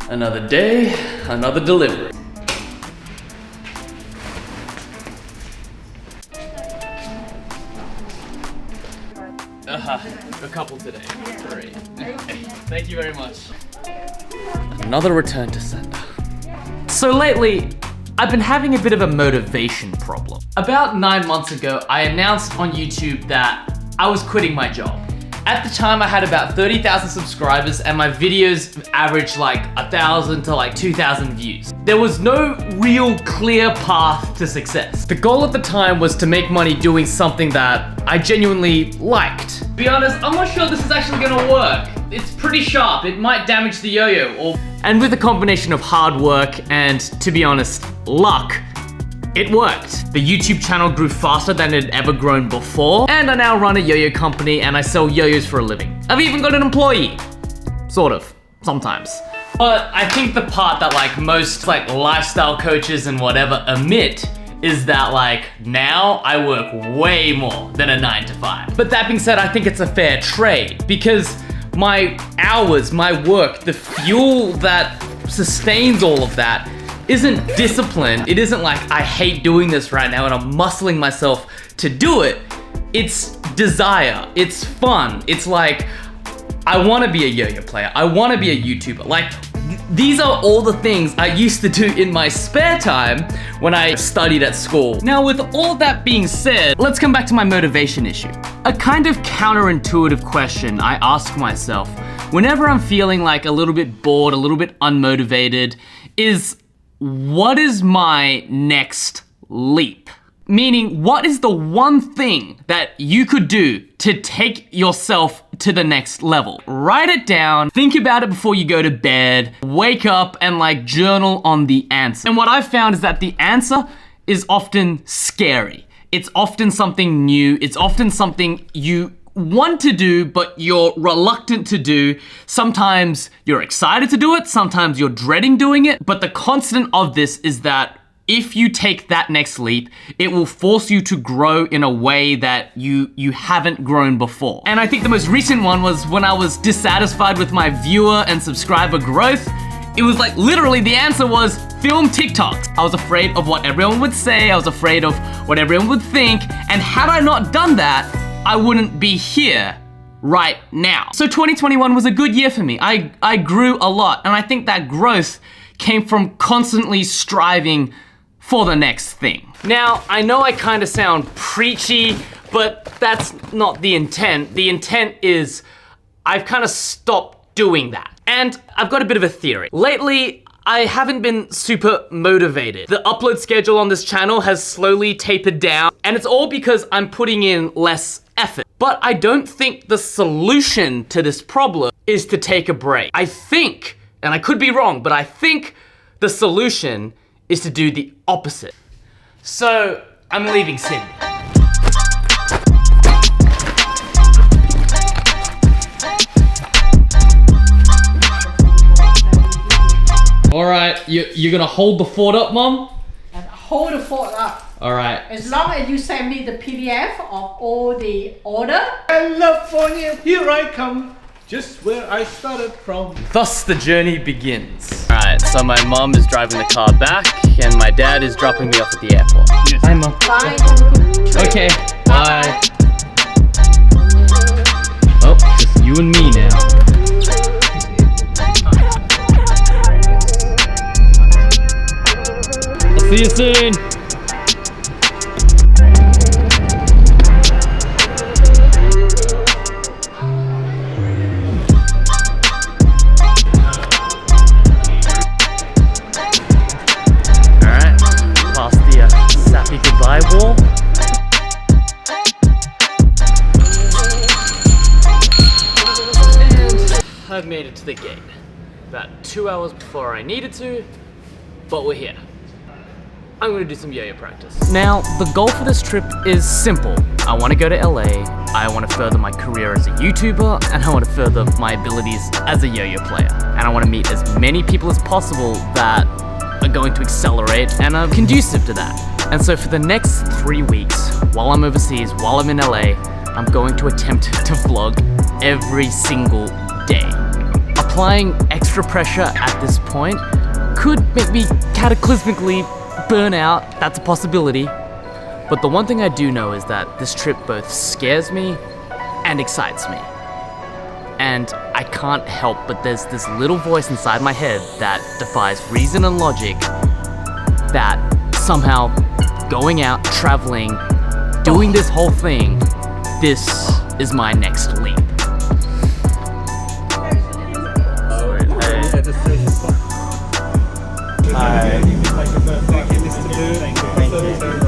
Another day, another delivery. A couple today. 3. Thank you very much. Another return to sender. So lately, I've been having a bit of a motivation problem. About 9 months ago, I announced on YouTube that I was quitting my job. At the time, I had about 30,000 subscribers and my videos averaged like 1,000 to like 2,000 views. There was no real clear path to success. The goal at the time was to make money doing something that I genuinely liked. To be honest, I'm not sure this is actually gonna work. It's pretty sharp, it might damage the yo-yo. And with a combination of hard work and, to be honest, luck, it worked. The YouTube channel grew faster than it had ever grown before, and I now run a yo-yo company and I sell yo-yos for a living. I've even got an employee. Sort of, sometimes. But I think the part that like most like lifestyle coaches and whatever omit is that like now I work way more than a 9 to 5. But that being said, I think it's a fair trade because my hours, my work, the fuel that sustains all of that isn't discipline. It isn't like I hate doing this right now and I'm muscling myself to do it. It's desire, it's fun. It's like, I wanna be a yo-yo player. I wanna be a YouTuber. Like, these are all the things I used to do in my spare time when I studied at school. Now, with all that being said, let's come back to my motivation issue. A kind of counterintuitive question I ask myself whenever I'm feeling like a little bit bored, a little bit unmotivated, is what is my next leap? Meaning, what is the one thing that you could do to take yourself to the next level? Write it down, think about it before you go to bed, wake up and like journal on the answer. And what I've found is that the answer is often scary. It's often something new. It's often something you want to do, but you're reluctant to do. Sometimes you're excited to do it. Sometimes you're dreading doing it. But the constant of this is that if you take that next leap, it will force you to grow in a way that you haven't grown before. And I think the most recent one was when I was dissatisfied with my viewer and subscriber growth. It was like literally the answer was film TikToks. I was afraid of what everyone would say. I was afraid of what everyone would think. And had I not done that, I wouldn't be here right now. So 2021 was a good year for me. I grew a lot, and I think that growth came from constantly striving for the next thing. Now, I know I kind of sound preachy, but that's not the intent. The intent is I've kind of stopped doing that. And I've got a bit of a theory. Lately, I haven't been super motivated. The upload schedule on this channel has slowly tapered down, and it's all because I'm putting in less effort. But I don't think the solution to this problem is to take a break. I think, and I could be wrong, but I think the solution is to do the opposite. So, I'm leaving Sydney. All right, you're gonna hold the fort up, Mom? Hold the fort up. All right. As long as you send me the PDF of all the order. California, here I come, just where I started from. Thus the journey begins. All right, so my mom is driving the car back, and my dad is dropping me off at the airport. Yes. Bye, Mom. Bye. Have a good trip. Okay, bye. Oh, just you and me now. I'll see you soon. Goodbye wall. And I've made it to the gate. About 2 hours before I needed to, but we're here. I'm gonna do some yo-yo practice. Now, the goal for this trip is simple. I wanna go to LA, I wanna further my career as a YouTuber, and I wanna further my abilities as a yo-yo player. And I wanna meet as many people as possible that are going to accelerate and are conducive to that. And so for the next 3 weeks, while I'm overseas, while I'm in LA, I'm going to attempt to vlog every single day. A applying extra pressure at this point could make me cataclysmically burn out. That's a possibility. But the one thing I do know is that this trip both scares me and excites me. And I can't help but there's this little voice inside my head that defies reason and logic that somehow going out, traveling, doing this whole thing, this is my next leap. Hi. Thank you, Mr. Blue. Thank you.